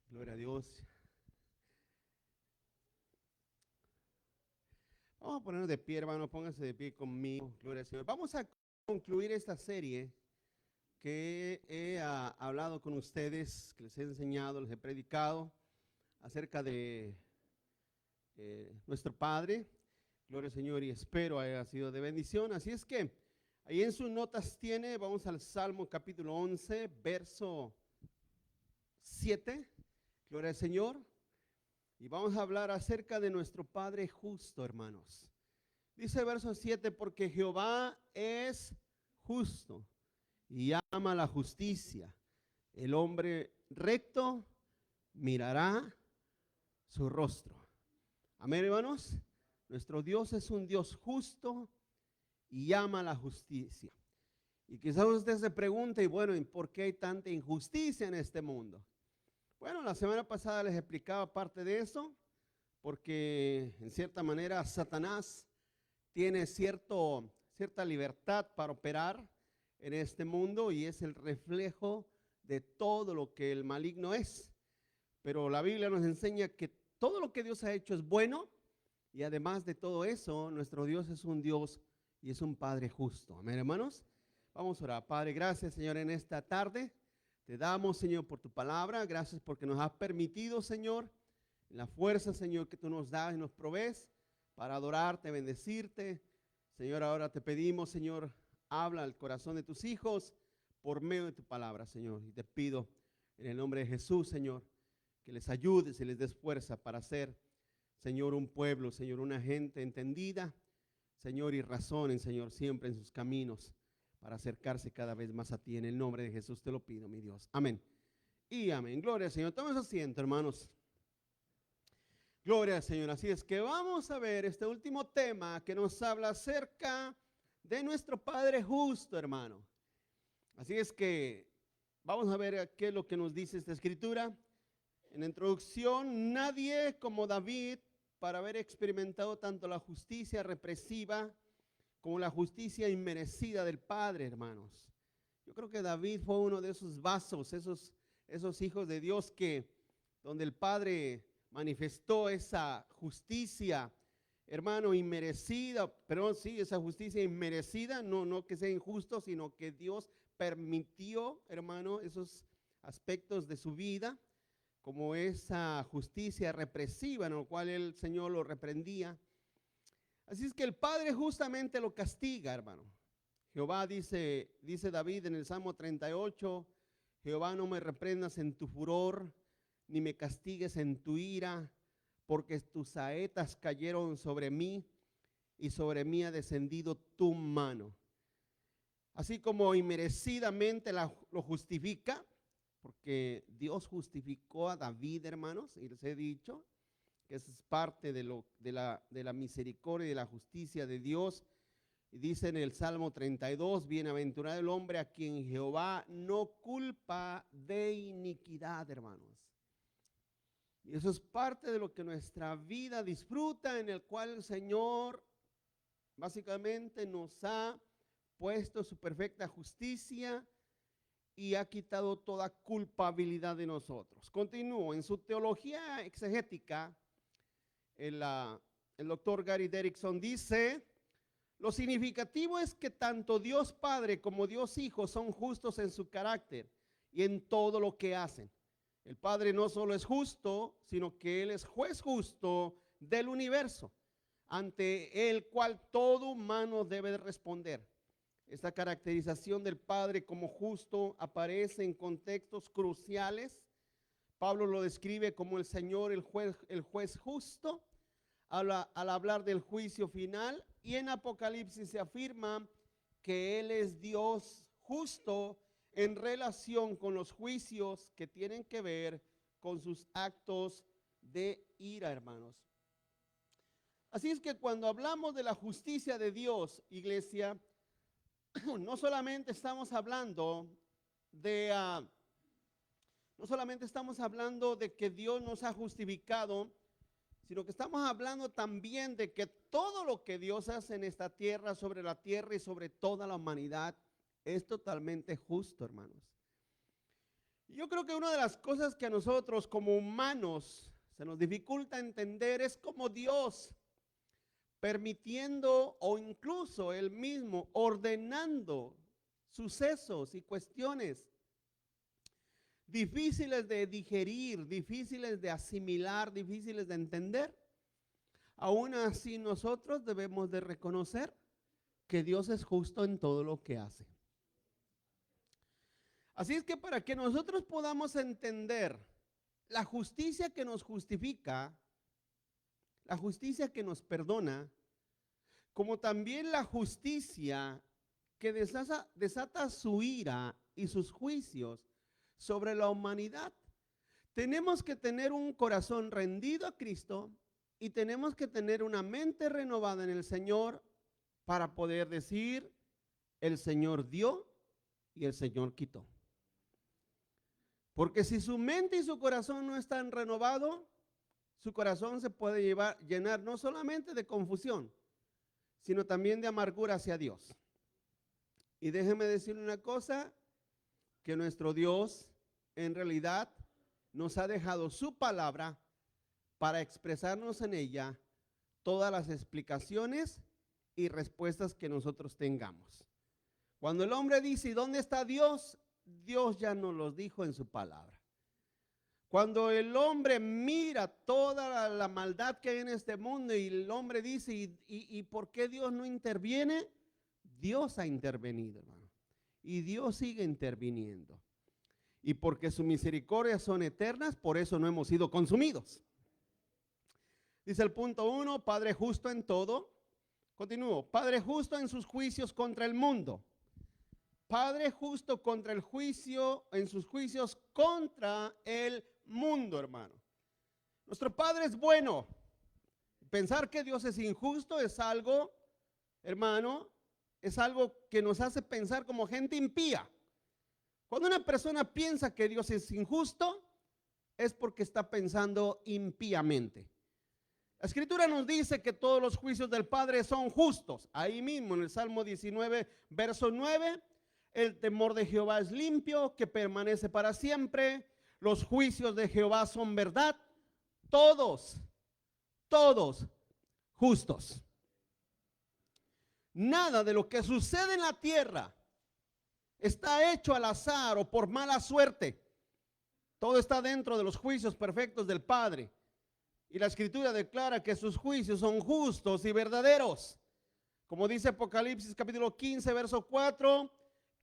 Gloria a Dios. Vamos a ponernos de pie, hermano. Pónganse de pie conmigo. Gloria al Señor. Vamos a concluir esta serie que he hablado con ustedes, que les he enseñado, les he predicado acerca de nuestro Padre. Gloria al Señor, y espero haya sido de bendición. Así es que ahí en sus notas tiene, vamos al Salmo capítulo 11, verso 7. Gloria al Señor. Y vamos a hablar acerca de nuestro Padre justo, hermanos. Dice el verso 7, porque Jehová es justo y ama la justicia. El hombre recto mirará su rostro. Amén, hermanos. Nuestro Dios es un Dios justo y ama la justicia. Y quizás usted se pregunte, y bueno, ¿por qué hay tanta injusticia en este mundo? Bueno, la semana pasada les explicaba parte de eso, porque en cierta manera Satanás tiene cierta libertad para operar en este mundo y es el reflejo de todo lo que el maligno es. Pero la Biblia nos enseña que todo lo que Dios ha hecho es bueno y además de todo eso, nuestro Dios es un Dios y es un Padre justo. Amén, hermanos. Vamos a orar. Padre, gracias, Señor, en esta tarde. Te damos, Señor, por tu palabra. Gracias porque nos has permitido, Señor, la fuerza, Señor, que tú nos das y nos provees para adorarte, bendecirte. Señor, ahora te pedimos, Señor, habla al corazón de tus hijos por medio de tu palabra, Señor. Y te pido en el nombre de Jesús, Señor, que les ayudes y les des fuerza para ser, Señor, un pueblo, Señor, una gente entendida, Señor, y razonen, Señor, siempre en sus caminos para acercarse cada vez más a ti. En el nombre de Jesús te lo pido, mi Dios. Amén. Y amén. Gloria al Señor. Tomen asiento, hermanos. Gloria al Señor. Así es que vamos a ver este último tema que nos habla acerca de nuestro Padre justo, hermano. Así es que vamos a ver qué es lo que nos dice esta escritura. En la introducción, nadie como David, para haber experimentado tanto la justicia represiva como la justicia inmerecida del Padre, hermanos. Yo creo que David fue uno de esos vasos, esos hijos de Dios que donde el Padre manifestó esa justicia, hermano, inmerecida, pero sí, esa justicia inmerecida, no que sea injusto, sino que Dios permitió, hermano, esos aspectos de su vida, como esa justicia represiva en la cual el Señor lo reprendía. Así es que el Padre justamente lo castiga, hermano. Jehová dice David en el Salmo 38, Jehová, no me reprendas en tu furor, ni me castigues en tu ira, porque tus saetas cayeron sobre mí y sobre mí ha descendido tu mano. Así como inmerecidamente lo justifica, porque Dios justificó a David, hermanos, y les he dicho que eso es parte de la misericordia y de la justicia de Dios. Y dice en el Salmo 32, bienaventurado el hombre a quien Jehová no culpa de iniquidad, hermanos. Y eso es parte de lo que nuestra vida disfruta, en el cual el Señor básicamente nos ha puesto su perfecta justicia y ha quitado toda culpabilidad de nosotros. Continúo, en su teología exegética, el doctor Gary Derrickson dice: lo significativo es que tanto Dios Padre como Dios Hijo son justos en su carácter y en todo lo que hacen. El Padre no solo es justo, sino que Él es juez justo del universo, ante el cual todo humano debe de responder. Esta caracterización del Padre como justo aparece en contextos cruciales. Pablo lo describe como el Señor, el juez justo, al hablar del juicio final, y en Apocalipsis se afirma que Él es Dios justo en relación con los juicios que tienen que ver con sus actos de ira, hermanos. Así es que cuando hablamos de la justicia de Dios, iglesia, no solamente estamos hablando de que Dios nos ha justificado, sino que estamos hablando también de que todo lo que Dios hace en esta tierra, sobre la tierra y sobre toda la humanidad, es totalmente justo, hermanos. Yo creo que una de las cosas que a nosotros como humanos se nos dificulta entender es cómo Dios, permitiendo o incluso Él mismo ordenando sucesos y cuestiones difíciles de digerir, difíciles de asimilar, difíciles de entender. Aún así nosotros debemos de reconocer que Dios es justo en todo lo que hace. Así es que para que nosotros podamos entender la justicia que nos justifica, la justicia que nos perdona, como también la justicia que desata su ira y sus juicios sobre la humanidad, tenemos que tener un corazón rendido a Cristo y tenemos que tener una mente renovada en el Señor para poder decir, el Señor dio y el Señor quitó. Porque si su mente y su corazón no están renovados, su corazón se puede llenar no solamente de confusión, sino también de amargura hacia Dios. Y déjeme decirle una cosa, que nuestro Dios en realidad nos ha dejado su palabra para expresarnos en ella todas las explicaciones y respuestas que nosotros tengamos. Cuando el hombre dice, ¿y dónde está Dios? Dios ya nos los dijo en su palabra. Cuando el hombre mira toda la maldad que hay en este mundo y el hombre dice, ¿y por qué Dios no interviene? Dios ha intervenido, hermano. Y Dios sigue interviniendo. Y porque sus misericordias son eternas, por eso no hemos sido consumidos. Dice el punto 1, Padre justo en todo. Continúo, Padre justo en sus juicios contra el mundo. Padre justo contra el juicio, en sus juicios contra el mundo, hermano. Nuestro Padre es bueno. Pensar que Dios es injusto es algo, hermano, es algo que nos hace pensar como gente impía. Cuando una persona piensa que Dios es injusto, es porque está pensando impíamente. La Escritura nos dice que todos los juicios del Padre son justos. Ahí mismo en el Salmo 19, verso 9, el temor de Jehová es limpio, que permanece para siempre. Los juicios de Jehová son verdad. Todos justos. Nada de lo que sucede en la tierra está hecho al azar o por mala suerte. Todo está dentro de los juicios perfectos del Padre. Y la Escritura declara que sus juicios son justos y verdaderos. Como dice Apocalipsis capítulo 15, verso 4,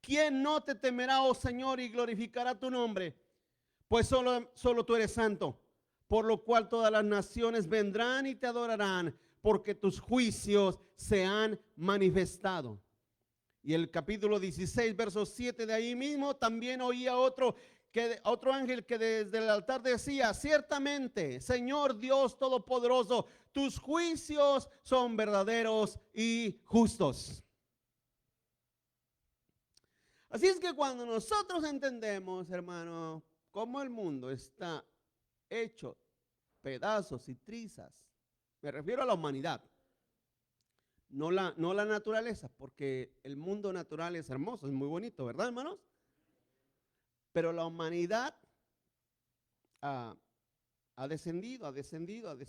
¿quién no te temerá, oh Señor, y glorificará tu nombre? Pues solo tú eres santo, por lo cual todas las naciones vendrán y te adorarán, porque tus juicios se han manifestado. Y el capítulo 16, verso 7 de ahí mismo, también oía otro ángel que desde el altar decía, ciertamente, Señor Dios Todopoderoso, tus juicios son verdaderos y justos. Así es que cuando nosotros entendemos, hermano, cómo el mundo está hecho pedazos y trizas, me refiero a la humanidad, no la naturaleza, porque el mundo natural es hermoso, es muy bonito, ¿verdad, hermanos? Pero la humanidad ha descendido y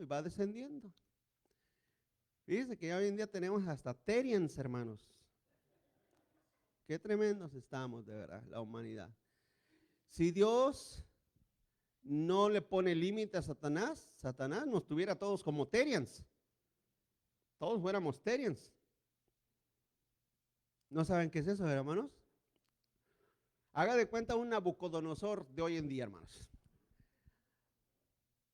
va descendiendo. Fíjense que hoy en día tenemos hasta Terians, hermanos. Qué tremendos estamos, de verdad, la humanidad. Si Dios no le pone límite a Satanás, Satanás nos tuviera todos como Terians. Todos fuéramos Terians. ¿No saben qué es eso, hermanos? Haga de cuenta un Nabucodonosor de hoy en día, hermanos.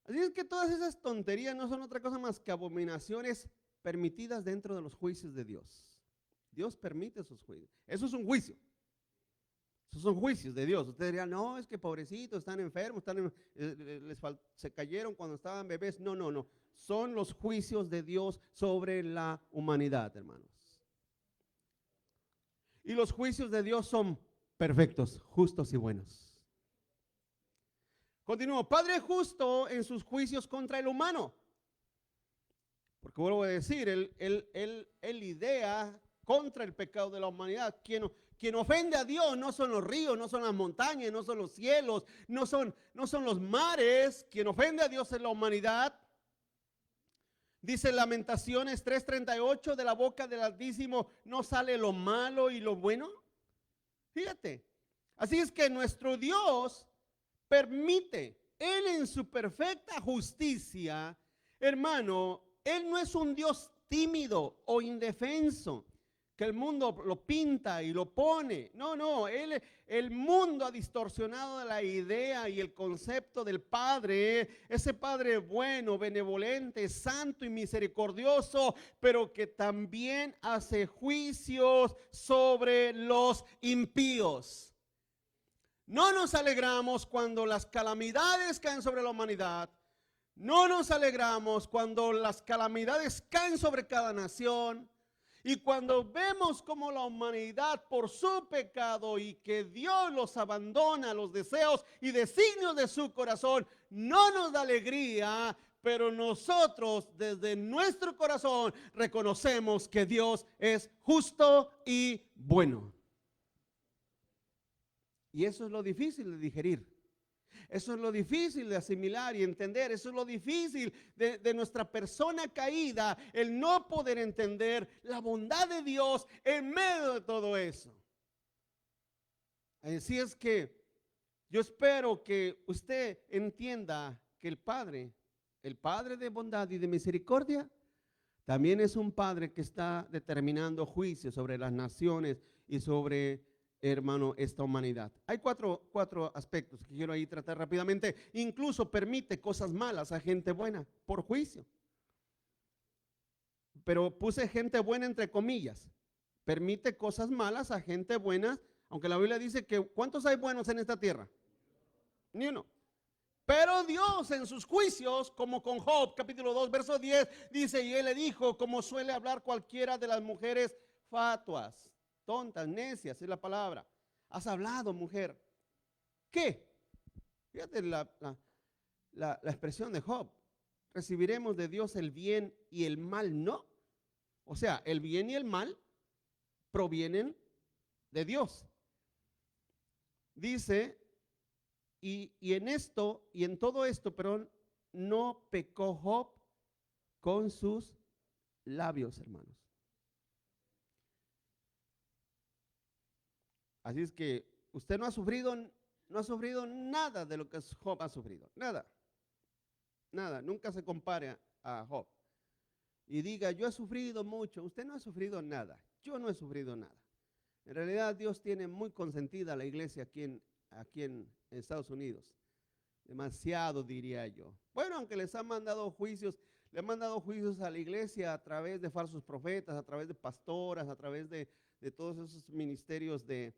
Así es que todas esas tonterías no son otra cosa más que abominaciones permitidas dentro de los juicios de Dios. Dios permite esos juicios. Eso es un juicio. Esos son juicios de Dios. Ustedes dirían, no, es que pobrecitos, están enfermos, se cayeron cuando estaban bebés. No. Son los juicios de Dios sobre la humanidad, hermanos. Y los juicios de Dios son perfectos, justos y buenos. Continúo, Padre justo en sus juicios contra el humano. Porque vuelvo a decir, él idea contra el pecado de la humanidad. quien ofende a Dios no son los ríos, no son las montañas, no son los cielos, no son los mares. Quien ofende a Dios es la humanidad. Dice Lamentaciones 3:38, de la boca del Altísimo no sale lo malo y lo bueno. Fíjate. Así es que nuestro Dios permite, Él en su perfecta justicia, hermano, Él no es un Dios tímido o indefenso, que el mundo lo pinta y lo pone. No, el mundo ha distorsionado la idea y el concepto del Padre, ese Padre bueno, benevolente, santo y misericordioso, pero que también hace juicios sobre los impíos. No nos alegramos cuando las calamidades caen sobre la humanidad. No nos alegramos cuando las calamidades caen sobre cada nación. Y cuando vemos como la humanidad por su pecado y que Dios los abandona a los deseos y designios de su corazón, no nos da alegría, pero nosotros desde nuestro corazón reconocemos que Dios es justo y bueno. Y eso es lo difícil de digerir. Eso es lo difícil de asimilar y entender. Eso es lo difícil de nuestra persona caída, el no poder entender la bondad de Dios en medio de todo eso. Así es que yo espero que usted entienda que el Padre de bondad y de misericordia, también es un Padre que está determinando juicio sobre las naciones y sobre, hermano, esta humanidad. Hay cuatro aspectos que quiero ahí tratar rápidamente. Incluso permite cosas malas a gente buena por juicio. Pero puse gente buena entre comillas. Permite cosas malas a gente buena, aunque la Biblia dice que ¿cuántos hay buenos en esta tierra? Ni uno. Pero Dios en sus juicios, como con Job, capítulo 2, verso 10, dice, y él le dijo, como suele hablar cualquiera de las mujeres fatuas, tontas, necias, es la palabra. Has hablado, mujer. ¿Qué? Fíjate la expresión de Job. Recibiremos de Dios el bien y el mal, ¿no? O sea, el bien y el mal provienen de Dios. Dice, y en todo esto, perdón, no pecó Job con sus labios, hermanos. Así es que usted no ha sufrido nada de lo que Job ha sufrido. Nada. Nunca se compare a Job. Y diga, yo he sufrido mucho. Usted no ha sufrido nada. Yo no he sufrido nada. En realidad Dios tiene muy consentida a la iglesia aquí en Estados Unidos. Demasiado, diría yo. Bueno, aunque les han mandado juicios, le han mandado juicios a la iglesia a través de falsos profetas, a través de pastoras, a través de todos esos ministerios que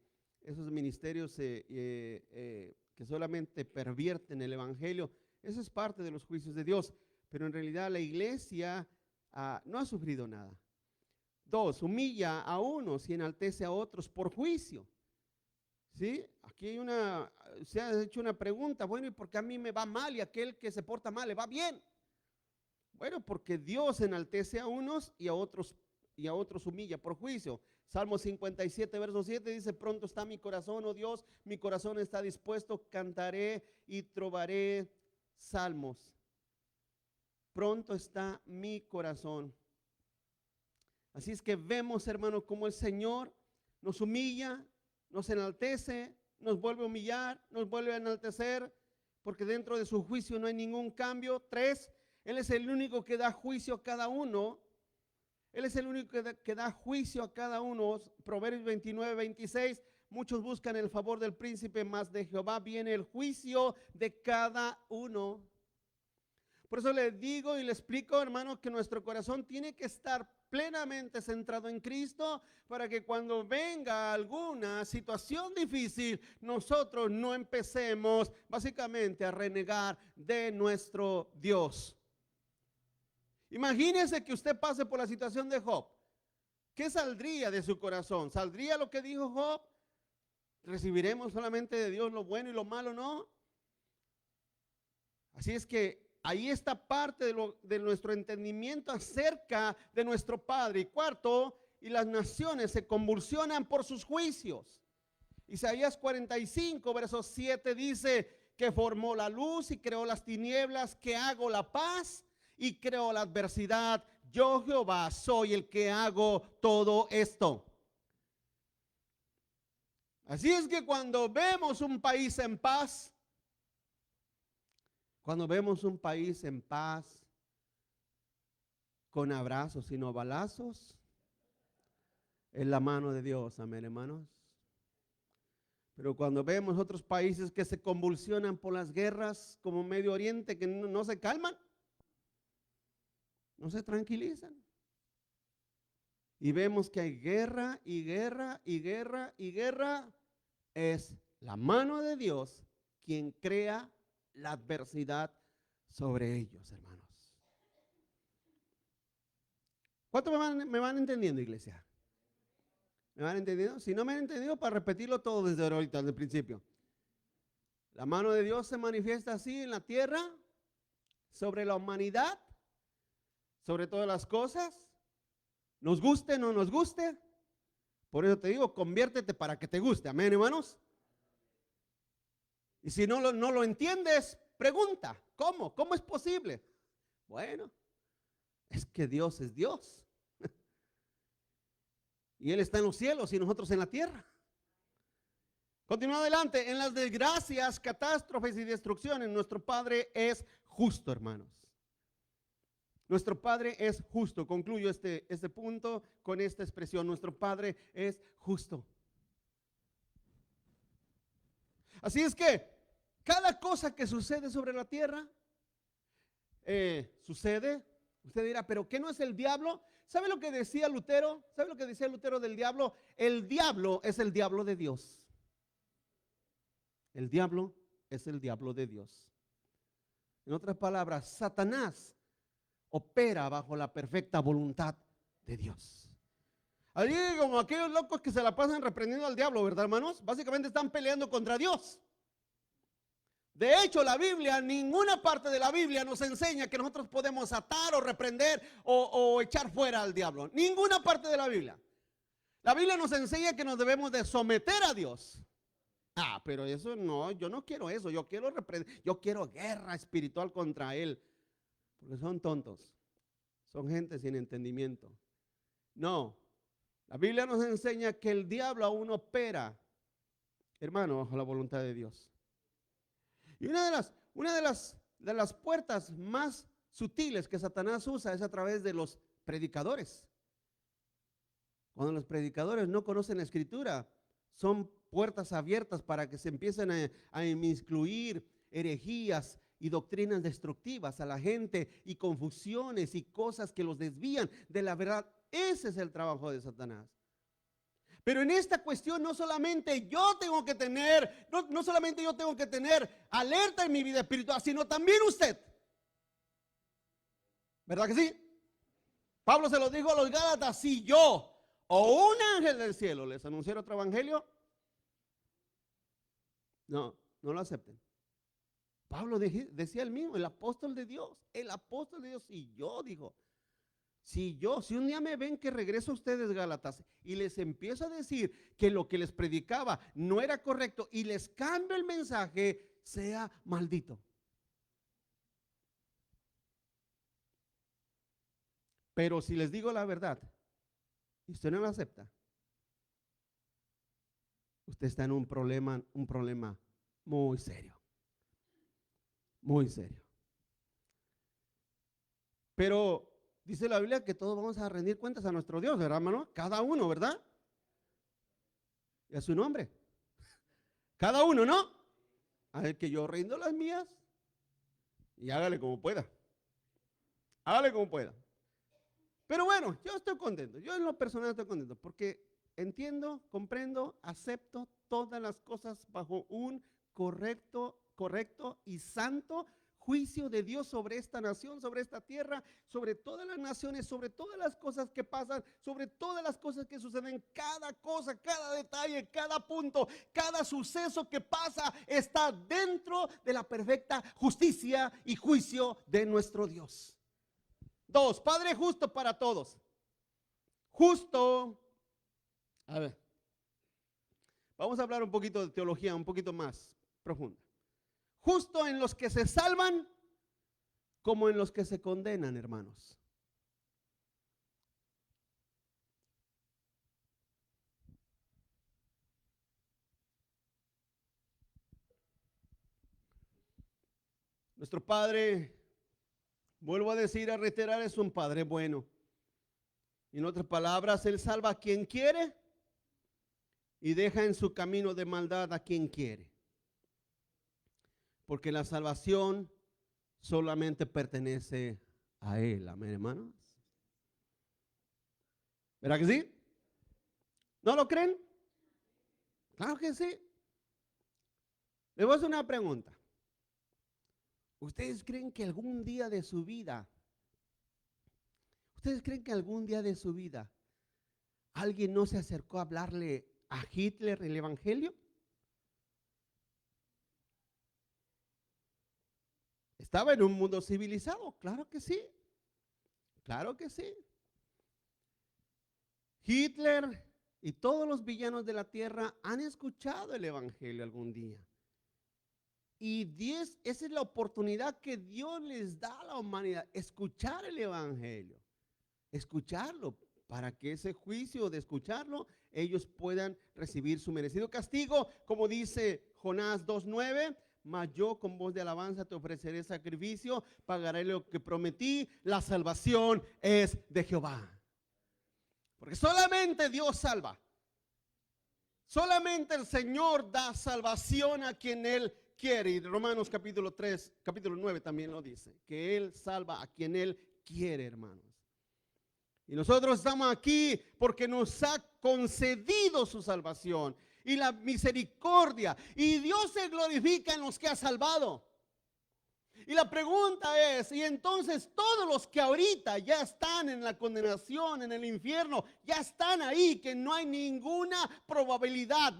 solamente pervierten el evangelio. Eso es parte de los juicios de Dios, pero en realidad la iglesia no ha sufrido nada. 2, humilla a unos y enaltece a otros por juicio. ¿Sí? Aquí se ha hecho una pregunta, bueno, ¿y por qué a mí me va mal y a aquel que se porta mal le va bien? Bueno, porque Dios enaltece a unos y a otros humilla por juicio. Salmo 57, verso 7 dice, pronto está mi corazón, oh Dios, mi corazón está dispuesto, cantaré y trovaré salmos. Pronto está mi corazón. Así es que vemos, hermano, como el Señor nos humilla, nos enaltece, nos vuelve a humillar, nos vuelve a enaltecer, porque dentro de su juicio no hay ningún cambio. 3, Él es el único que da juicio a cada uno. Él es el único que da juicio a cada uno. Proverbios 29, 26, muchos buscan el favor del príncipe, mas de Jehová viene el juicio de cada uno. Por eso le digo y le explico, hermano, que nuestro corazón tiene que estar plenamente centrado en Cristo para que cuando venga alguna situación difícil, nosotros no empecemos básicamente a renegar de nuestro Dios. Imagínese que usted pase por la situación de Job. ¿Qué saldría de su corazón? ¿Saldría lo que dijo Job? ¿Recibiremos solamente de Dios lo bueno y lo malo no? Así es que ahí está parte de nuestro entendimiento acerca de nuestro Padre. Y 4, y las naciones se convulsionan por sus juicios. Isaías 45, verso 7 dice que formó la luz y creó las tinieblas, que hago la paz y creo la adversidad. Yo, Jehová, soy el que hago todo esto. Así es que cuando vemos un país en paz, con abrazos y no balazos, es la mano de Dios, amén, hermanos. Pero cuando vemos otros países que se convulsionan por las guerras, como Medio Oriente, que no se calman, no se tranquilizan. Y vemos que hay guerra y guerra y guerra y guerra. Es la mano de Dios quien crea la adversidad sobre ellos, hermanos. ¿Cuánto me van entendiendo, iglesia? ¿Me van entendiendo? Si no me han entendido, para repetirlo todo desde ahorita, desde el principio. La mano de Dios se manifiesta así en la tierra, sobre la humanidad, sobre todas las cosas, nos guste, no nos guste. Por eso te digo, conviértete para que te guste, amén, hermanos. Y si no lo entiendes, pregunta, ¿cómo? ¿Cómo es posible? Bueno, es que Dios es Dios. Y Él está en los cielos y nosotros en la tierra. Continúa adelante. En las desgracias, catástrofes y destrucciones, nuestro Padre es justo, hermanos. Nuestro Padre es justo. Concluyo este punto con esta expresión. Nuestro Padre es justo. Así es que cada cosa que sucede sobre la tierra, sucede. Usted dirá, ¿pero qué no es el diablo? ¿Sabe lo que decía Lutero? ¿Sabe lo que decía Lutero del diablo? El diablo es el diablo de Dios. El diablo es el diablo de Dios. En otras palabras, Satanás opera bajo la perfecta voluntad de Dios. Allí como aquellos locos que se la pasan reprendiendo al diablo, ¿verdad, hermanos? Básicamente están peleando contra Dios. De hecho, la Biblia, ninguna parte de la Biblia nos enseña que nosotros podemos atar o reprender o echar fuera al diablo. Ninguna parte de la Biblia. La Biblia nos enseña que nos debemos de someter a Dios. Pero eso no, yo no quiero eso. Yo quiero guerra espiritual contra él. Porque son tontos. Son gente sin entendimiento. No, la Biblia nos enseña que el diablo aún opera, hermano, bajo la voluntad de Dios. Y una de las puertas más sutiles que Satanás usa es a través de los predicadores. Cuando los predicadores no conocen la Escritura, son puertas abiertas para que se empiecen a inmiscuir herejías y doctrinas destructivas a la gente y confusiones y cosas que los desvían de la verdad. Ese es el trabajo de Satanás. Pero en esta cuestión no solamente yo tengo que tener alerta en mi vida espiritual, sino también usted. ¿Verdad que sí? Pablo se lo dijo a los Gálatas: si yo o un ángel del cielo les anunciara otro evangelio, no lo acepten. Pablo decía el mismo, el apóstol de Dios, y yo digo, si un día me ven que regreso a ustedes, Gálatas, y les empiezo a decir que lo que les predicaba no era correcto y les cambio el mensaje, sea maldito. Pero si les digo la verdad y usted no la acepta, usted está en un problema muy serio. Muy serio. Pero dice la Biblia que todos vamos a rendir cuentas a nuestro Dios, ¿verdad, hermano? Cada uno, ¿verdad? Y a su nombre. Cada uno, ¿no? A ver, que yo rindo las mías y hágale como pueda. Hágale como pueda. Pero bueno, yo estoy contento. Yo en lo personal estoy contento porque entiendo, comprendo, acepto todas las cosas bajo un correcto y santo juicio de Dios sobre esta nación, sobre esta tierra, sobre todas las naciones, sobre todas las cosas que pasan, sobre todas las cosas que suceden. Cada cosa, cada detalle, cada punto, cada suceso que pasa está dentro de la perfecta justicia y juicio de nuestro Dios. 2, Padre justo para todos. Justo, a ver, vamos a hablar un poquito de teología, un poquito más profunda. Justo en los que se salvan como en los que se condenan, hermanos. Nuestro Padre, vuelvo a decir, a reiterar, es un Padre bueno. En otras palabras, Él salva a quien quiere y deja en su camino de maldad a quien quiere. Porque la salvación solamente pertenece a Él. Amén, hermanos. ¿Verdad que sí? ¿No lo creen? Claro que sí. Les voy a hacer una pregunta. ¿Ustedes creen que algún día de su vida, alguien no se acercó a hablarle a Hitler el evangelio? ¿Estaba en un mundo civilizado? Claro que sí. Claro que sí. Hitler y todos los villanos de la tierra han escuchado el evangelio algún día. Y esa es la oportunidad que Dios les da a la humanidad, escuchar el evangelio, escucharlo, para que ese juicio de escucharlo, ellos puedan recibir su merecido castigo, como dice Jonás 2:9, mas yo con voz de alabanza te ofreceré sacrificio, pagaré lo que prometí, la salvación es de Jehová. Porque solamente Dios salva. Solamente el Señor da salvación a quien Él quiere. Y Romanos capítulo 9 también lo dice, que Él salva a quien Él quiere, hermanos. Y nosotros estamos aquí porque nos ha concedido su salvación y la misericordia. Y Dios se glorifica en los que ha salvado. Y la pregunta es, y entonces todos los que ahorita ya están en la condenación, en el infierno, ya están ahí, que no hay ninguna probabilidad,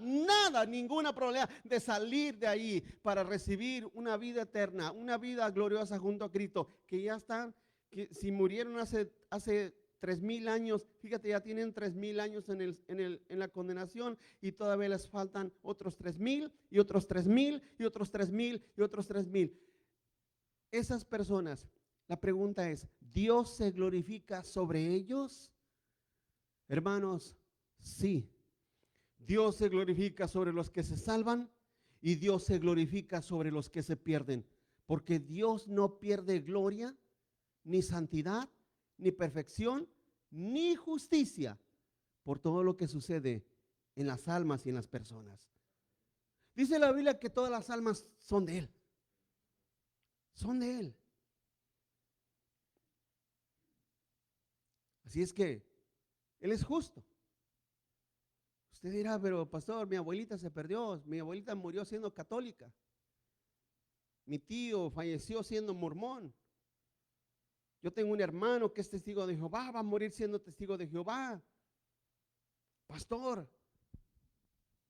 ninguna probabilidad de salir de ahí para recibir una vida eterna, una vida gloriosa junto a Cristo, que ya están, que si murieron hace 3,000 años, fíjate, ya tienen 3,000 años en la condenación y todavía les faltan otros 3,000 y otros 3,000 y otros 3,000 y otros 3,000. Esas personas, la pregunta es, ¿Dios se glorifica sobre ellos? Hermanos, sí. Dios se glorifica sobre los que se salvan y Dios se glorifica sobre los que se pierden. Porque Dios no pierde gloria, ni santidad, ni perfección, ni justicia por todo lo que sucede en las almas y en las personas. Dice la Biblia que todas las almas son de Él. Son de Él. Así es que Él es justo. Usted dirá, pero pastor, mi abuelita se perdió, mi abuelita murió siendo católica. Mi tío falleció siendo mormón. Yo tengo un hermano que es testigo de Jehová, va a morir siendo testigo de Jehová. Pastor,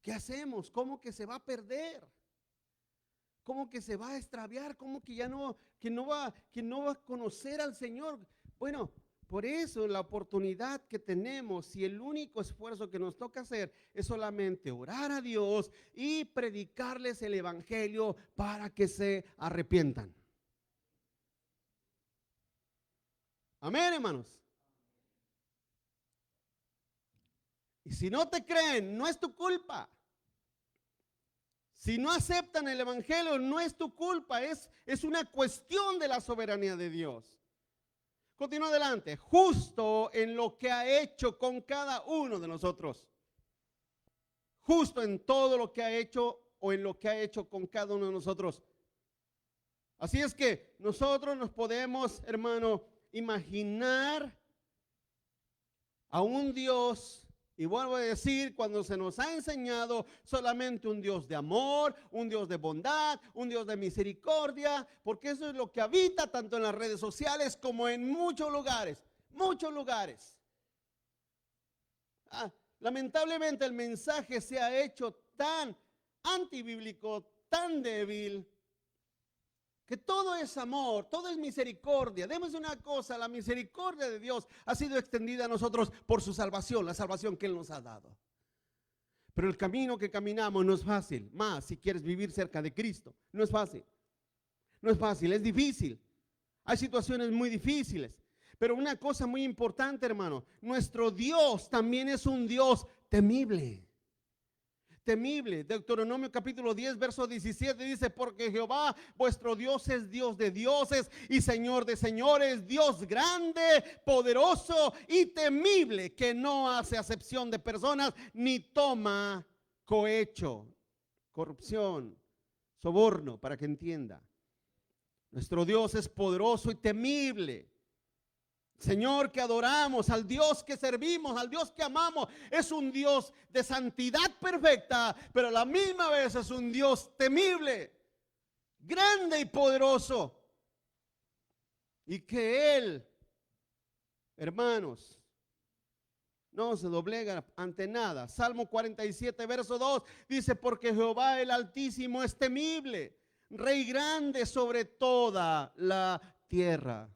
¿qué hacemos? ¿Cómo que se va a perder? ¿Cómo que se va a extraviar? ¿Cómo que ya no, que no va a conocer al Señor? Bueno, por eso la oportunidad que tenemos y el único esfuerzo que nos toca hacer es solamente orar a Dios y predicarles el evangelio para que se arrepientan. Amén, hermanos. Y si no te creen, no es tu culpa. Si no aceptan el evangelio, no es tu culpa, es una cuestión de la soberanía de Dios. Continúa adelante, justo en lo que ha hecho con cada uno de nosotros. Justo en todo lo que ha hecho o en lo que ha hecho con cada uno de nosotros. Así es que nosotros nos podemos, hermano, imaginar a un Dios. Y vuelvo a decir, cuando se nos ha enseñado solamente un Dios de amor, un Dios de bondad, un Dios de misericordia, porque eso es lo que habita tanto en las redes sociales como en muchos lugares, lamentablemente el mensaje se ha hecho tan antibíblico, tan débil, que todo es amor, todo es misericordia. Demos una cosa, la misericordia de Dios ha sido extendida a nosotros por su salvación, la salvación que Él nos ha dado. Pero el camino que caminamos no es fácil, más si quieres vivir cerca de Cristo, no es fácil. No es fácil, es difícil. Hay situaciones muy difíciles. Pero una cosa muy importante, hermano, nuestro Dios también es un Dios temible. Temible. Deuteronomio capítulo 10, verso 17 dice: porque Jehová vuestro Dios es Dios de dioses y Señor de señores, Dios grande, poderoso y temible, que no hace acepción de personas ni toma cohecho, corrupción, soborno, para que entienda. Nuestro Dios es poderoso y temible. Señor que adoramos, al Dios que servimos, al Dios que amamos, es un Dios de santidad perfecta, pero a la misma vez es un Dios temible, grande y poderoso. Y que Él, hermanos, no se doblega ante nada. Salmo 47, verso 2 dice: porque Jehová el Altísimo es temible, Rey grande sobre toda la tierra.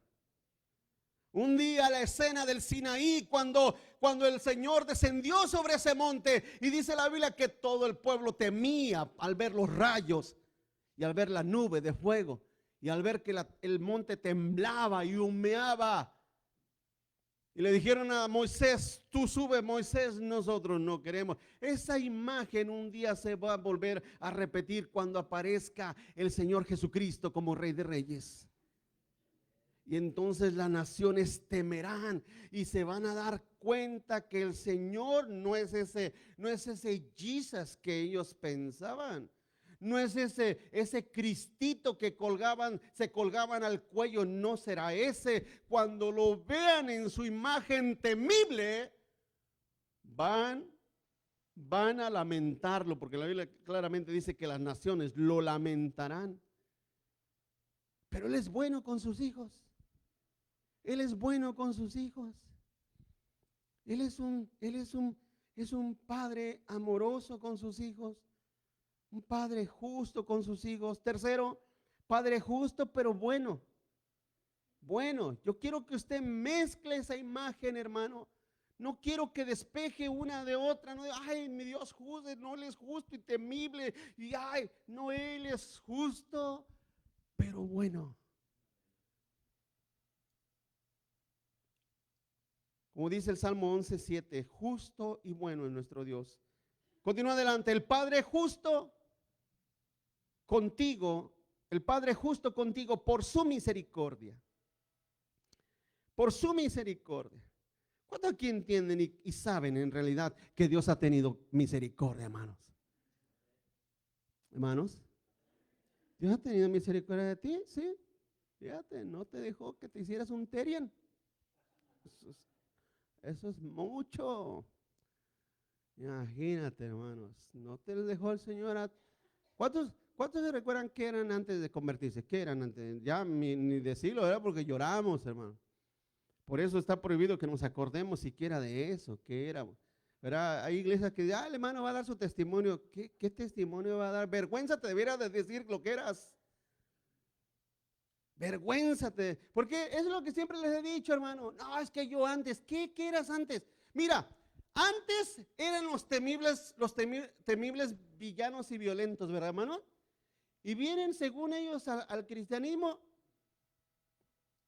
Un día la escena del Sinaí, cuando el Señor descendió sobre ese monte, y dice la Biblia que todo el pueblo temía al ver los rayos y al ver la nube de fuego y al ver que el monte temblaba y humeaba. Y le dijeron a Moisés: tú sube, Moisés, nosotros no queremos. Esa imagen un día se va a volver a repetir cuando aparezca el Señor Jesucristo como Rey de Reyes. Y entonces las naciones temerán y se van a dar cuenta que el Señor no es ese Jesus que ellos pensaban. No es ese Cristito que se colgaban al cuello, no será ese. Cuando lo vean en su imagen temible, van a lamentarlo, porque la Biblia claramente dice que las naciones lo lamentarán. Pero Él es bueno con sus hijos. Él es bueno con sus hijos. Él es un padre amoroso con sus hijos. Un padre justo con sus hijos. Tercero, padre justo pero bueno. Bueno, yo quiero que usted mezcle esa imagen, hermano. No quiero que despeje una de otra. No, ay, mi Dios justo, no, Él es justo y temible. Y ay, no, Él es justo pero bueno. Como dice el Salmo 11:7, justo y bueno es nuestro Dios. Continúa adelante: el Padre justo contigo, el Padre justo contigo por su misericordia. Por su misericordia. ¿Cuántos aquí entienden y saben en realidad que Dios ha tenido misericordia, hermanos? Hermanos, ¿Dios ha tenido misericordia de ti? Sí. Fíjate, no te dejó que te hicieras un terian. Eso es mucho. Imagínate, hermanos. No te dejó el Señor. ¿Cuántos se recuerdan que eran antes de convertirse? ¿Qué eran antes? Ya ni decirlo, era porque lloramos, hermano. Por eso está prohibido que nos acordemos siquiera de eso. ¿Qué era? ¿Verdad? Hay iglesias que el hermano va a dar su testimonio. ¿Qué testimonio va a dar? Vergüenza te debiera de decir lo que eras. Vergüénzate, porque eso es lo que siempre les he dicho, hermano. No, es que yo antes, ¿qué eras antes? Mira, antes eran los temibles villanos y violentos, ¿verdad, hermano? Y vienen según ellos al cristianismo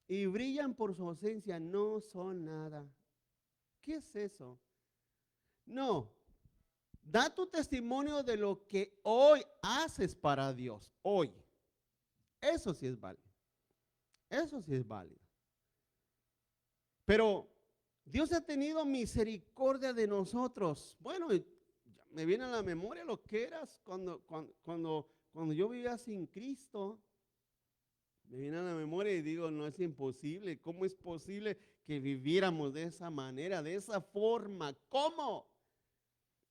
y brillan por su ausencia, no son nada. ¿Qué es eso? No, da tu testimonio de lo que hoy haces para Dios, hoy. Eso sí es válido. Eso sí es válido. Pero Dios ha tenido misericordia de nosotros. Bueno, me viene a la memoria lo que eras cuando yo vivía sin Cristo. Me viene a la memoria y digo, no es imposible. ¿Cómo es posible que viviéramos de esa manera, de esa forma? ¿Cómo?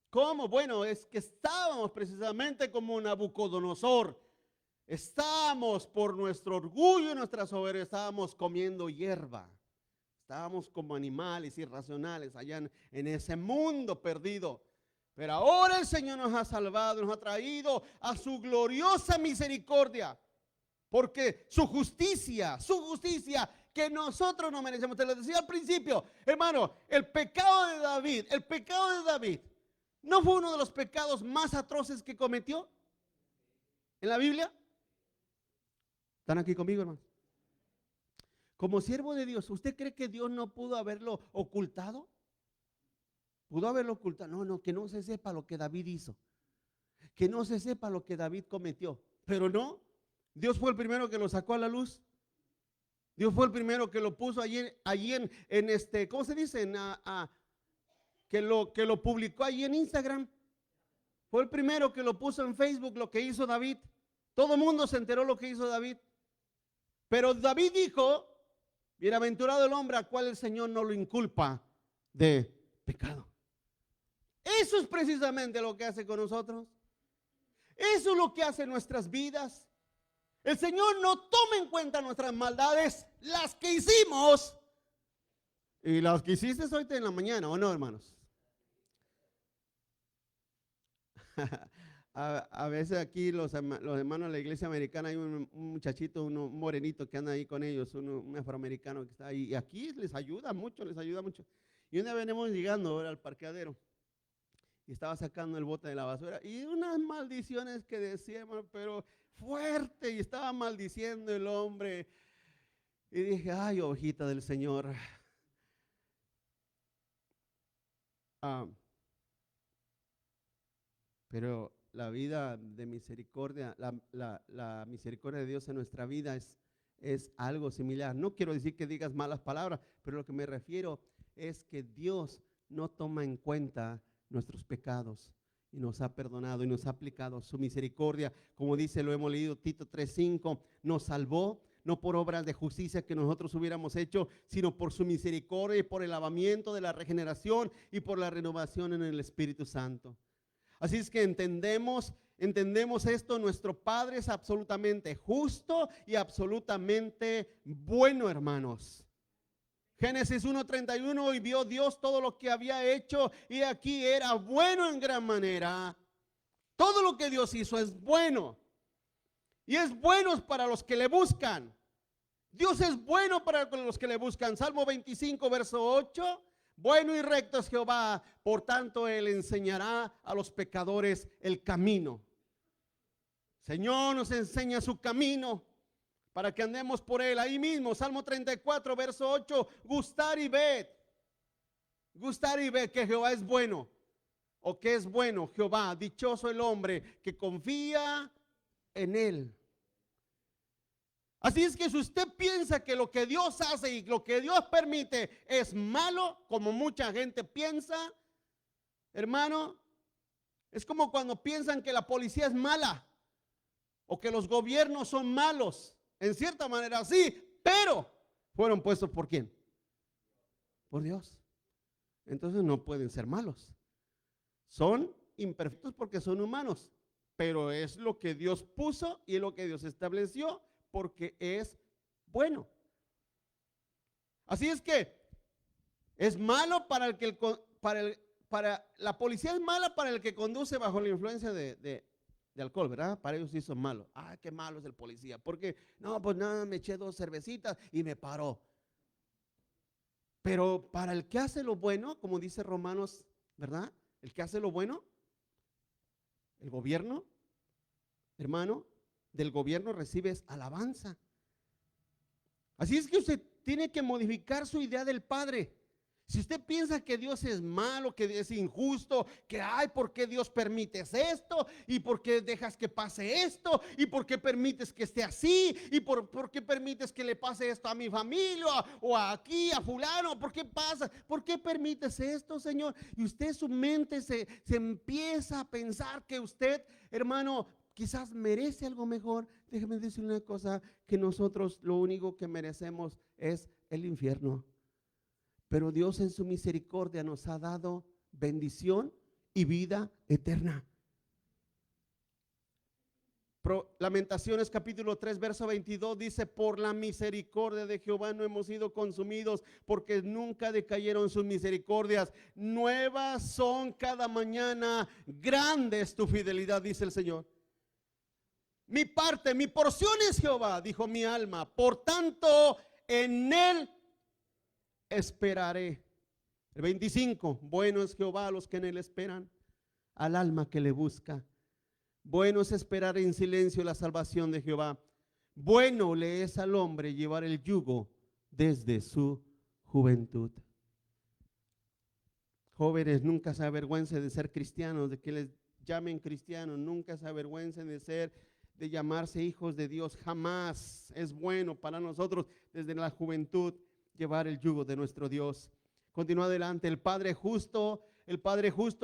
¿Cómo? Bueno, es que estábamos precisamente como Nabucodonosor. Estábamos por nuestro orgullo y nuestra soberbia, estábamos comiendo hierba. Estábamos como animales irracionales allá en ese mundo perdido. Pero ahora el Señor nos ha salvado, nos ha traído a su gloriosa misericordia. Porque su justicia que nosotros no merecemos. Te lo decía al principio, hermano, el pecado de David, ¿no fue uno de los pecados más atroces que cometió en la Biblia? ¿Están aquí conmigo, hermano? Como siervo de Dios, ¿usted cree que Dios no pudo haberlo ocultado? Pudo haberlo ocultado. No, que no se sepa lo que David hizo. Que no se sepa lo que David cometió. Pero no, Dios fue el primero que lo sacó a la luz. Dios fue el primero que lo puso allí en ¿cómo se dice? Que lo publicó allí en Instagram. Fue el primero que lo puso en Facebook, lo que hizo David. Todo el mundo se enteró lo que hizo David. Pero David dijo, bienaventurado el hombre a cual el Señor no lo inculpa de pecado. Eso es precisamente lo que hace con nosotros. Eso es lo que hace en nuestras vidas. El Señor no toma en cuenta nuestras maldades, las que hicimos y las que hiciste ahorita en la mañana, ¿o no, hermanos? A veces aquí los hermanos de la iglesia americana hay un muchachito, un morenito que anda ahí con ellos, un afroamericano que está ahí, y aquí les ayuda mucho. Y un día venimos llegando ahora al parqueadero y estaba sacando el bote de la basura y unas maldiciones que decía, hermano, pero fuerte, y estaba maldiciendo el hombre. Y dije, ay, ovejita del Señor. Pero la vida de misericordia, la misericordia de Dios en nuestra vida es algo similar. No quiero decir que digas malas palabras, pero lo que me refiero es que Dios no toma en cuenta nuestros pecados y nos ha perdonado y nos ha aplicado su misericordia. Como dice, lo hemos leído, Tito 3:5, nos salvó no por obras de justicia que nosotros hubiéramos hecho, sino por su misericordia y por el lavamiento de la regeneración y por la renovación en el Espíritu Santo. Así es que entendemos esto. Nuestro Padre es absolutamente justo y absolutamente bueno, hermanos. Génesis 1:31, y vio Dios todo lo que había hecho, y aquí era bueno en gran manera. Todo lo que Dios hizo es bueno, y es bueno para los que le buscan. Dios es bueno para los que le buscan. Salmo 25, verso 8. Bueno y recto es Jehová, por tanto Él enseñará a los pecadores el camino. Señor nos enseña su camino para que andemos por Él. Ahí mismo, Salmo 34, verso 8, gustar y ved que Jehová es bueno, o que es bueno Jehová. Dichoso el hombre que confía en Él. Así es que si usted piensa que lo que Dios hace y lo que Dios permite es malo, como mucha gente piensa, hermano, es como cuando piensan que la policía es mala o que los gobiernos son malos. En cierta manera sí, pero fueron puestos ¿por quién? Por Dios. Entonces no pueden ser malos. Son imperfectos porque son humanos, pero es lo que Dios puso y lo que Dios estableció, porque es bueno. Así es que es malo para el que la policía es mala para el que conduce bajo la influencia de alcohol, ¿verdad? Para ellos sí son malos. Ah, qué malo es el policía, porque no, pues nada, me eché 2 cervecitas y me paró. Pero para el que hace lo bueno, como dice Romanos, ¿verdad? El que hace lo bueno, el gobierno, hermano, del gobierno recibes alabanza. Así es que usted tiene que modificar su idea del Padre. Si usted piensa que Dios es malo, que es injusto, que ay, ¿por qué Dios permites esto? ¿Y por qué dejas que pase esto? ¿Y por qué permites que esté así? ¿Y por qué permites que le pase esto a mi familia o aquí a fulano? ¿Por qué pasa? ¿Por qué permites esto, Señor? Y usted, su mente se empieza a pensar que usted, hermano, quizás merece algo mejor. Déjeme decirle una cosa, que nosotros lo único que merecemos es el infierno. Pero Dios en su misericordia nos ha dado bendición y vida eterna. Lamentaciones capítulo 3 verso 22 dice: por la misericordia de Jehová no hemos sido consumidos, porque nunca decayeron sus misericordias. Nuevas son cada mañana, grande es tu fidelidad, dice el Señor. Mi parte, mi porción es Jehová, dijo mi alma. Por tanto, en él esperaré. El 25, bueno es Jehová a los que en él esperan, al alma que le busca. Bueno es esperar en silencio la salvación de Jehová. Bueno le es al hombre llevar el yugo desde su juventud. Jóvenes, nunca se avergüencen de ser cristianos, de que les llamen cristianos. Nunca se avergüencen de llamarse hijos de Dios. Jamás. Es bueno para nosotros desde la juventud llevar el yugo de nuestro Dios. Continúa adelante. El Padre justo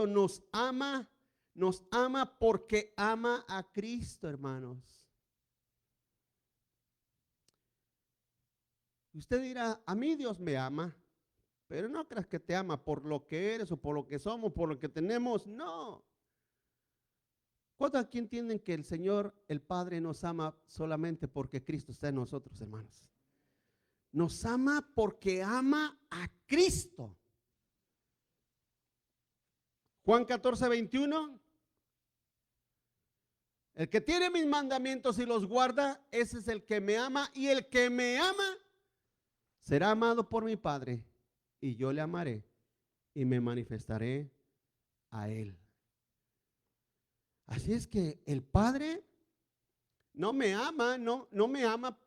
nos ama porque ama a Cristo, hermanos. Usted dirá, a mí Dios me ama, pero no creas que te ama por lo que eres o por lo que somos, por lo que tenemos, no. ¿Cuántos aquí entienden que el Señor, el Padre, nos ama solamente porque Cristo está en nosotros, hermanos? Nos ama porque ama a Cristo. Juan 14, 21. El que tiene mis mandamientos y los guarda, ese es el que me ama, y el que me ama será amado por mi Padre, y yo le amaré y me manifestaré a él. Así es que el Padre no me ama, no me ama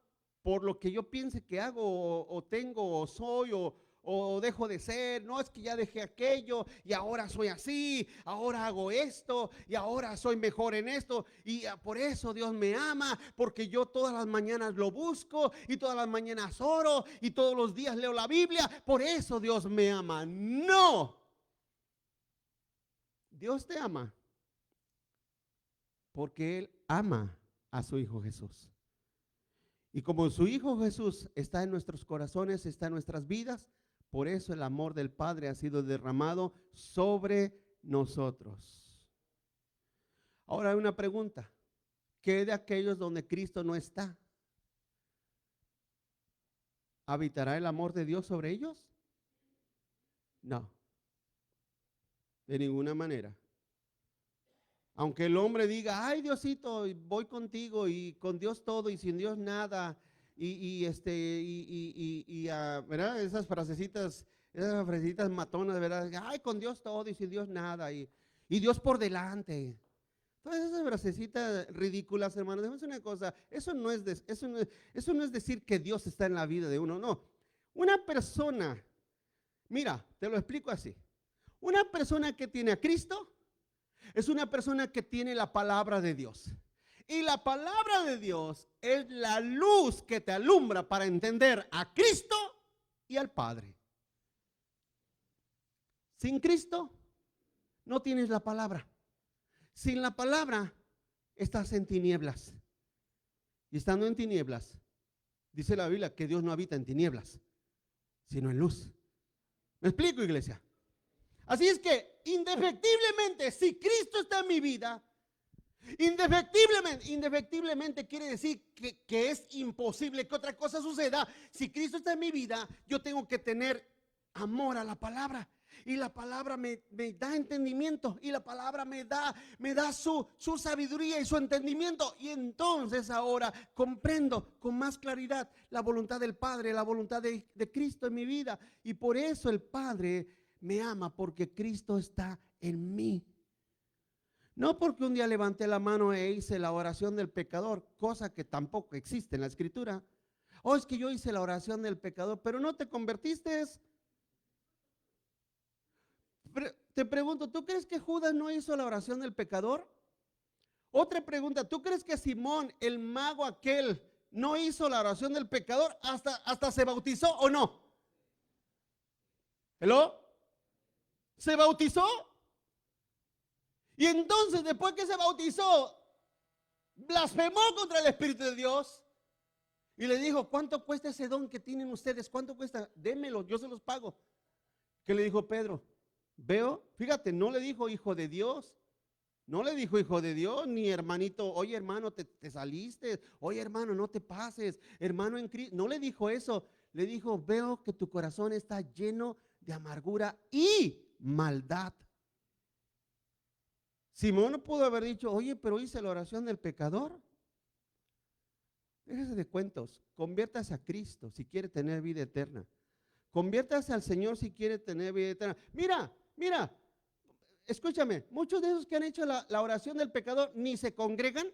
por lo que yo piense que hago o tengo o soy o dejo de ser. No, es que ya dejé aquello y ahora soy así, ahora hago esto y ahora soy mejor en esto, y por eso Dios me ama, porque yo todas las mañanas lo busco y todas las mañanas oro y todos los días leo la Biblia, por eso Dios me ama. No, Dios te ama porque Él ama a su Hijo Jesús. Y como su Hijo Jesús está en nuestros corazones, está en nuestras vidas, por eso el amor del Padre ha sido derramado sobre nosotros. Ahora hay una pregunta: ¿qué de aquellos donde Cristo no está? ¿Habitará el amor de Dios sobre ellos? No, de ninguna manera. Aunque el hombre diga, ay Diosito, voy contigo y con Dios todo y sin Dios nada, ¿verdad? Esas frasecitas matonas, ¿verdad? Ay, con Dios todo y sin Dios nada, y Dios por delante. Todas esas frasecitas ridículas, hermanos, déjame decir una cosa, eso no es decir que Dios está en la vida de uno, no. Una persona, mira, te lo explico así. Una persona que tiene a Cristo es una persona que tiene la palabra de Dios. Y la palabra de Dios es la luz que te alumbra para entender a Cristo y al Padre. Sin Cristo no tienes la palabra. Sin la palabra estás en tinieblas. Y estando en tinieblas, dice la Biblia que Dios no habita en tinieblas, sino en luz. ¿Me explico, iglesia? Así es que, indefectiblemente, si Cristo está en mi vida, indefectiblemente quiere decir que es imposible que otra cosa suceda. Si Cristo está en mi vida, yo tengo que tener amor a la palabra. Y la palabra me da entendimiento. Y la palabra me da su sabiduría y su entendimiento. Y entonces ahora comprendo con más claridad la voluntad del Padre, la voluntad de Cristo en mi vida. Y por eso el Padre me ama, porque Cristo está en mí. No porque un día levanté la mano e hice la oración del pecador, cosa que tampoco existe en la Escritura. Oh, es que yo hice la oración del pecador, pero no te convertiste. Te pregunto, ¿tú crees que Judas no hizo la oración del pecador? Otra pregunta, ¿tú crees que Simón, el mago aquel, no hizo la oración del pecador? ¿Hasta se bautizó o no? ¿Hello? ¿Se bautizó? Y entonces, después que se bautizó, blasfemó contra el Espíritu de Dios y le dijo, ¿cuánto cuesta ese don que tienen ustedes? ¿Cuánto cuesta? Démelo, yo se los pago. ¿Qué le dijo Pedro? Veo, fíjate, no le dijo hijo de Dios, no le dijo hijo de Dios, ni hermanito, oye hermano, te saliste, oye hermano, no te pases, hermano en Cristo, no le dijo eso, le dijo, veo que tu corazón está lleno de amargura y maldad. Simón no pudo haber dicho, oye, pero hice la oración del pecador. Déjese de cuentos. Conviértase a Cristo si quiere tener vida eterna. Conviértase al Señor si quiere tener vida eterna. Mira, escúchame, muchos de esos que han hecho la oración del pecador ni se congregan,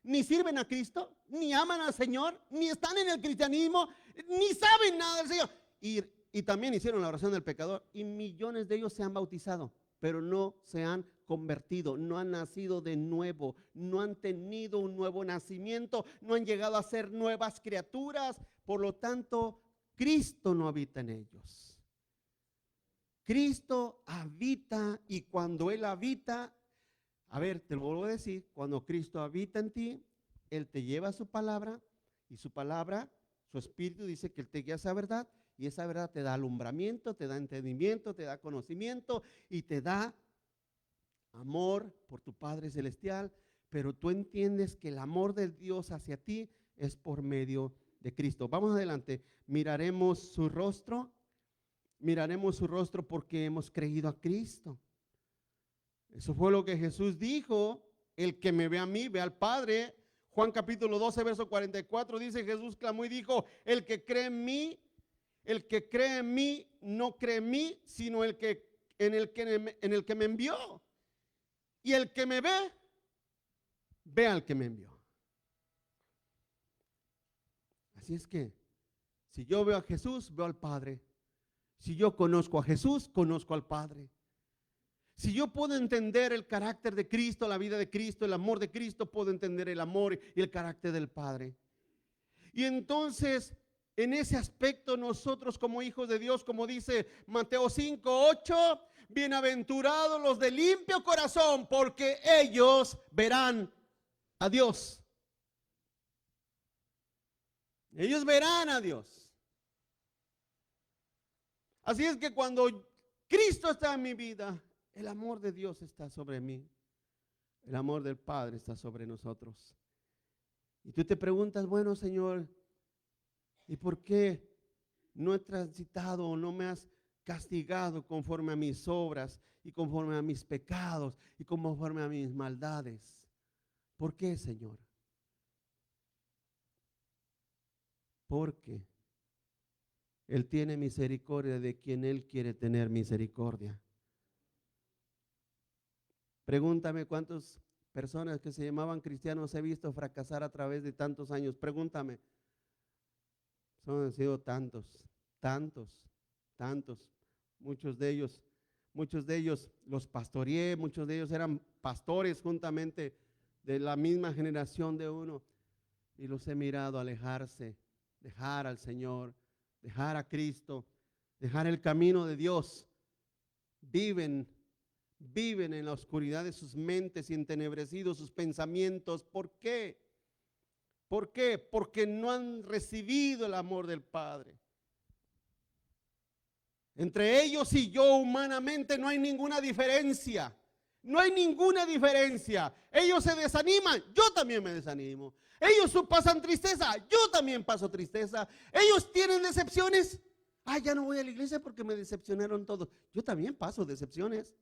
ni sirven a Cristo, ni aman al Señor, ni están en el cristianismo, ni saben nada del Señor. Y también hicieron la oración del pecador y millones de ellos se han bautizado, pero no se han convertido, no han nacido de nuevo, no han tenido un nuevo nacimiento, no han llegado a ser nuevas criaturas. Por lo tanto, Cristo no habita en ellos. Cristo habita, y cuando Él habita, a ver, te lo vuelvo a decir, cuando Cristo habita en ti, Él te lleva su palabra, y su palabra, su espíritu dice que Él te guía a esa verdad, y esa verdad te da alumbramiento, te da entendimiento, te da conocimiento, y te da amor por tu Padre Celestial. Pero tú entiendes que el amor de Dios hacia ti es por medio de Cristo. Vamos adelante, miraremos su rostro porque hemos creído a Cristo. Eso fue lo que Jesús dijo: el que me ve a mí, ve al Padre. Juan capítulo 12, verso 44 dice: Jesús clamó y dijo: el que cree en mí, no cree en mí, sino en el que me envió. Y el que me ve, ve al que me envió. Así es que, si yo veo a Jesús, veo al Padre. Si yo conozco a Jesús, conozco al Padre. Si yo puedo entender el carácter de Cristo, la vida de Cristo, el amor de Cristo, puedo entender el amor y el carácter del Padre. Y entonces, en ese aspecto, nosotros como hijos de Dios, como dice Mateo 5:8, bienaventurados los de limpio corazón, porque ellos verán a Dios. Ellos verán a Dios. Así es que cuando Cristo está en mi vida, el amor de Dios está sobre mí. El amor del Padre está sobre nosotros. Y tú te preguntas: bueno, Señor, ¿y por qué no he transitado o no me has castigado conforme a mis obras y conforme a mis pecados y conforme a mis maldades? ¿Por qué, Señor? Porque Él tiene misericordia de quien Él quiere tener misericordia. Pregúntame cuántas personas que se llamaban cristianos he visto fracasar a través de tantos años. Pregúntame. Han sido tantos. Muchos de ellos los pastoreé, muchos de ellos eran pastores juntamente de la misma generación de uno. Y los he mirado alejarse, dejar al Señor, dejar a Cristo, dejar el camino de Dios. Viven en la oscuridad de sus mentes y entenebrecidos sus pensamientos. ¿Por qué? ¿Por qué? Porque no han recibido el amor del Padre. Entre ellos y yo humanamente no hay ninguna diferencia. No hay ninguna diferencia. Ellos se desaniman, yo también me desanimo. Ellos pasan tristeza, yo también paso tristeza. Ellos tienen decepciones. Ya no voy a la iglesia porque me decepcionaron todos. Yo también paso decepciones.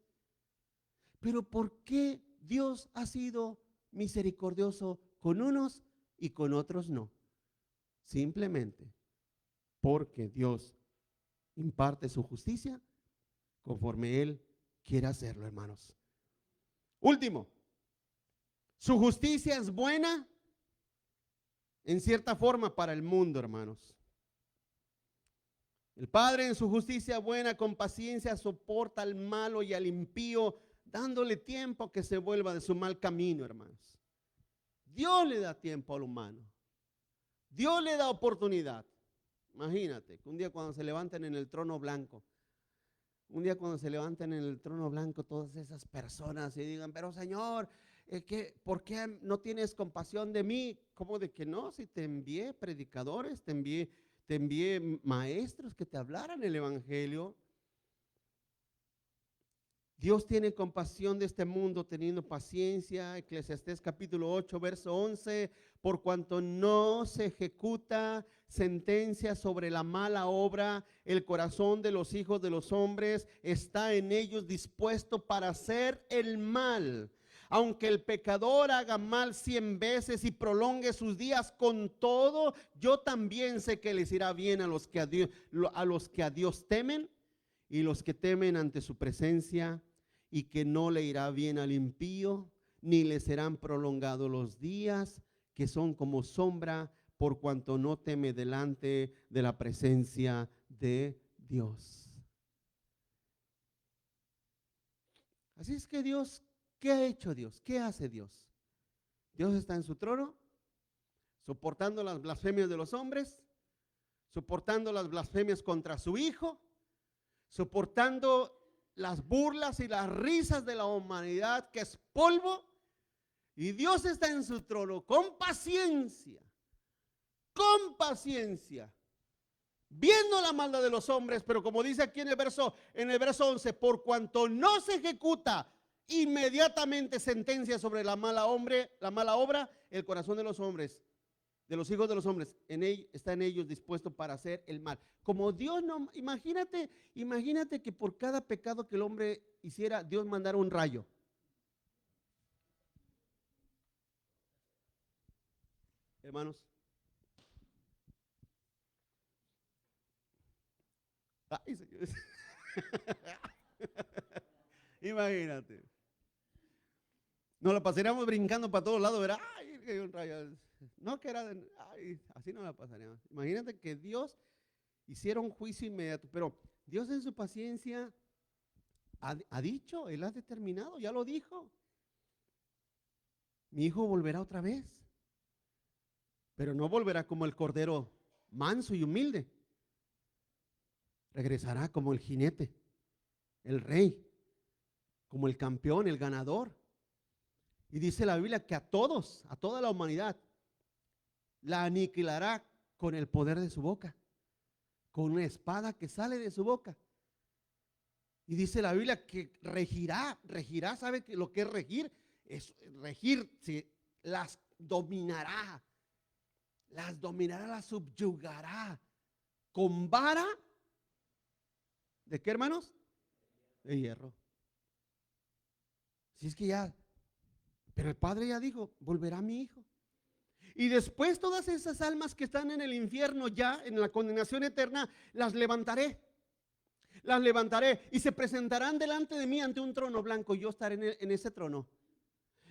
Pero ¿por qué Dios ha sido misericordioso con unos y con otros no? Simplemente porque Dios imparte su justicia conforme Él quiere hacerlo, hermanos. Último, su justicia es buena en cierta forma para el mundo, hermanos. El Padre en su justicia buena, con paciencia, soporta al malo y al impío, dándole tiempo a que se vuelva de su mal camino, hermanos. Dios le da tiempo al humano. Dios le da oportunidad. Imagínate que un día cuando se levanten en el trono blanco, todas esas personas y digan: pero Señor, ¿por qué no tienes compasión de mí? ¿Cómo de que no? Si te envié predicadores, te envié maestros que te hablaran el evangelio. Dios tiene compasión de este mundo, teniendo paciencia. Eclesiastés capítulo 8, verso 11: por cuanto no se ejecuta sentencia sobre la mala obra, el corazón de los hijos de los hombres está en ellos dispuesto para hacer el mal. Aunque el pecador haga mal 100 veces y prolongue sus días, con todo, yo también sé que les irá bien a los que a Dios temen y los que temen ante su presencia, y que no le irá bien al impío, ni le serán prolongados los días, que son como sombra, por cuanto no teme delante de la presencia de Dios. Así es que Dios, ¿qué ha hecho Dios? ¿Qué hace Dios? Dios está en su trono, soportando las blasfemias de los hombres, soportando las blasfemias contra su Hijo, soportando las burlas y las risas de la humanidad, que es polvo. Y Dios está en su trono con paciencia, viendo la maldad de los hombres. Pero como dice aquí en el verso 11, por cuanto no se ejecuta inmediatamente sentencia sobre la mala obra, el corazón de los hombres, de los hijos de los hombres, está en ellos dispuesto para hacer el mal. Como Dios no, imagínate que por cada pecado que el hombre hiciera, Dios mandara un rayo. Hermanos, ay, señores. Imagínate. Nos la pasaríamos brincando para todos lados, ¿verdad? Ay, que hay un rayo. No, que era así no la pasaríamos. Imagínate que Dios hiciera un juicio inmediato, pero Dios en su paciencia ha dicho, Él ha determinado, ya lo dijo. Mi hijo volverá otra vez, pero no volverá como el cordero manso y humilde. Regresará como el jinete, el rey, como el campeón, el ganador. Y dice la Biblia que a todos, a toda la humanidad, la aniquilará con el poder de su boca, con una espada que sale de su boca. Y dice la Biblia que regirá, ¿sabe lo que es regir? Es regir, las dominará, las subyugará con vara. ¿De qué, hermanos? De hierro. Si es que ya, pero el Padre ya dijo, volverá mi hijo. Y después todas esas almas que están en el infierno, ya en la condenación eterna, las levantaré y se presentarán delante de mí ante un trono blanco. Yo estaré en ese trono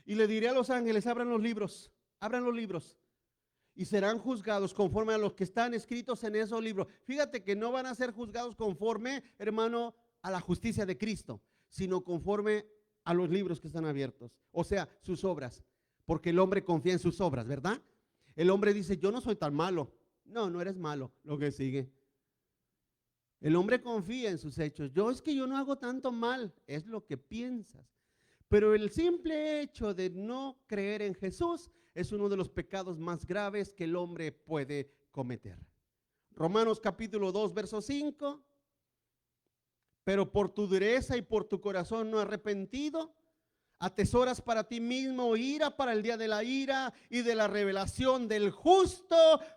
y le diré a los ángeles: abran los libros, y serán juzgados conforme a los que están escritos en esos libros. Fíjate que no van a ser juzgados conforme, hermano, a la justicia de Cristo, sino conforme a los libros que están abiertos, o sea, sus obras, porque el hombre confía en sus obras, ¿verdad? El hombre dice: yo no soy tan malo. No, no eres malo. Lo que sigue. El hombre confía en sus hechos. Es que yo no hago tanto mal, es lo que piensas. Pero el simple hecho de no creer en Jesús es uno de los pecados más graves que el hombre puede cometer. Romanos capítulo 2, verso 5. Pero por tu dureza y por tu corazón no arrepentido, atesoras para ti mismo ira para el día de la ira y de la revelación del justo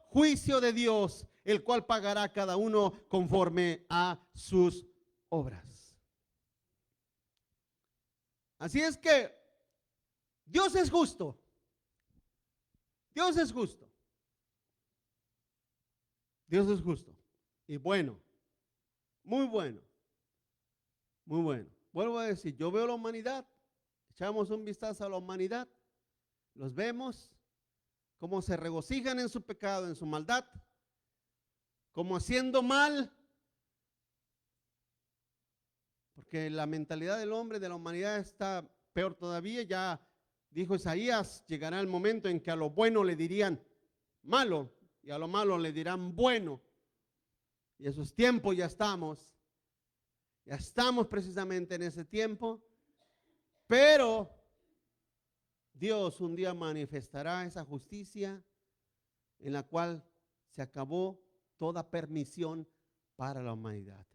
juicio de Dios, el cual pagará a cada uno conforme a sus obras. Así es que Dios es justo. Dios es justo. Dios es justo y bueno, muy bueno, muy bueno. Vuelvo a decir, yo veo la humanidad, echamos un vistazo a la humanidad, los vemos cómo se regocijan en su pecado, en su maldad, como haciendo mal, porque la mentalidad del hombre, de la humanidad, está peor todavía. Ya dijo Isaías, llegará el momento en que a lo bueno le dirían malo y a lo malo le dirán bueno. Y esos tiempos ya estamos precisamente en ese tiempo, pero Dios un día manifestará esa justicia en la cual se acabó toda permisión para la humanidad.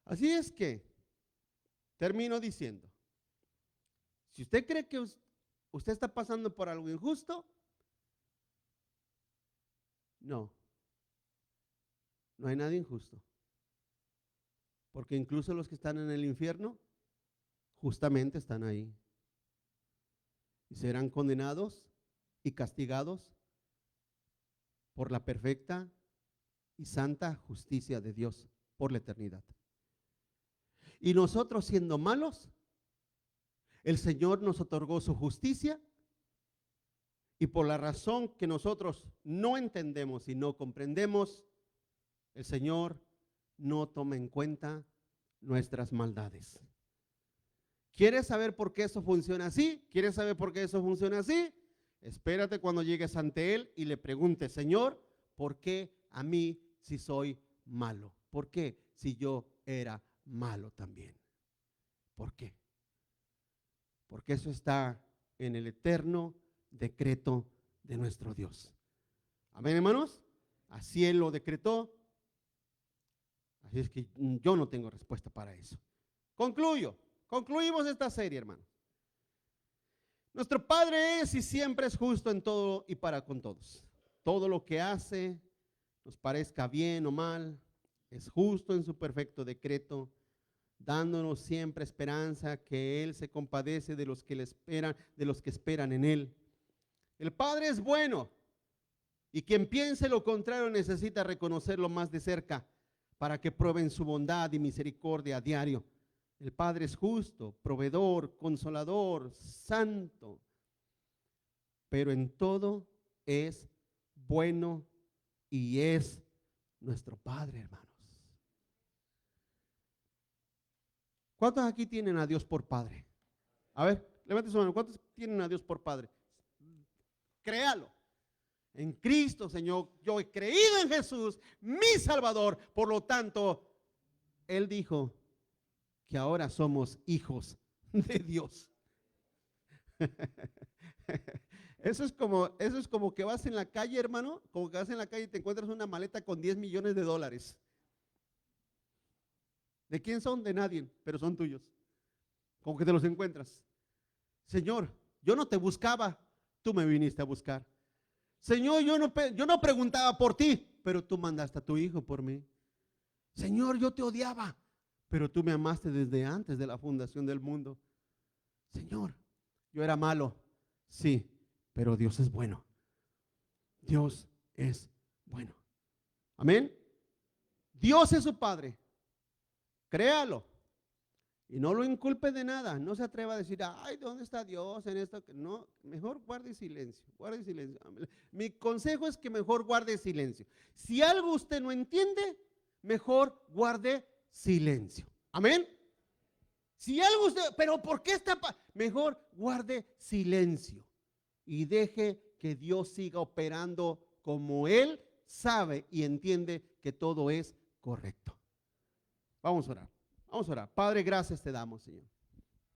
Así es que termino diciendo, si usted cree que usted está pasando por algo injusto, no hay nada injusto, porque incluso los que están en el infierno justamente están ahí. Y serán condenados y castigados por la perfecta y santa justicia de Dios por la eternidad. Y nosotros, siendo malos, el Señor nos otorgó su justicia, y por la razón que nosotros no entendemos y no comprendemos, el Señor no toma en cuenta nuestras maldades. ¿Quieres saber por qué eso funciona así? ¿Quieres saber por qué eso funciona así? Espérate cuando llegues ante Él y le preguntes: Señor, ¿por qué a mí si soy malo? ¿Por qué si yo era malo también? ¿Por qué? Porque eso está en el eterno decreto de nuestro Dios. Amén, hermanos. Así Él lo decretó. Así es que yo no tengo respuesta para eso. Concluimos esta serie, hermanos. Nuestro Padre es y siempre es justo en todo y para con todos. Todo lo que hace, nos parezca bien o mal, es justo en su perfecto decreto, dándonos siempre esperanza que Él se compadece de los que le esperan, de los que esperan en Él. El Padre es bueno, y quien piense lo contrario necesita reconocerlo más de cerca para que prueben su bondad y misericordia a diario. El Padre es justo, proveedor, consolador, santo, pero en todo es bueno y es nuestro Padre, hermanos. ¿Cuántos aquí tienen a Dios por Padre? A ver, levante su mano. ¿Cuántos tienen a Dios por Padre? Créalo. En Cristo, Señor, yo he creído en Jesús, mi Salvador. Por lo tanto, Él dijo que ahora somos hijos de Dios. Eso es como que vas en la calle, hermano, como que vas en la calle y te encuentras una maleta con 10 millones de dólares. ¿De quién son? De nadie, pero son tuyos. Como que te los encuentras. Señor, yo no te buscaba, tú me viniste a buscar. Señor, yo no preguntaba por ti, pero tú mandaste a tu hijo por mí. Señor, yo te odiaba, pero tú me amaste desde antes de la fundación del mundo. Señor, yo era malo, sí, pero Dios es bueno. Dios es bueno. Amén. Dios es su Padre. Créalo. Y no lo inculpe de nada. No se atreva a decir: ay, ¿dónde está Dios en esto? No, mejor guarde silencio. Guarde silencio. Mi consejo es que mejor guarde silencio. Si algo usted no entiende, mejor guarde silencio. Amén. Si algo usted, pero ¿por qué está? Mejor guarde silencio y deje que Dios siga operando como Él sabe y entiende que todo es correcto. Vamos a orar. Vamos a orar. Padre, gracias te damos, Señor.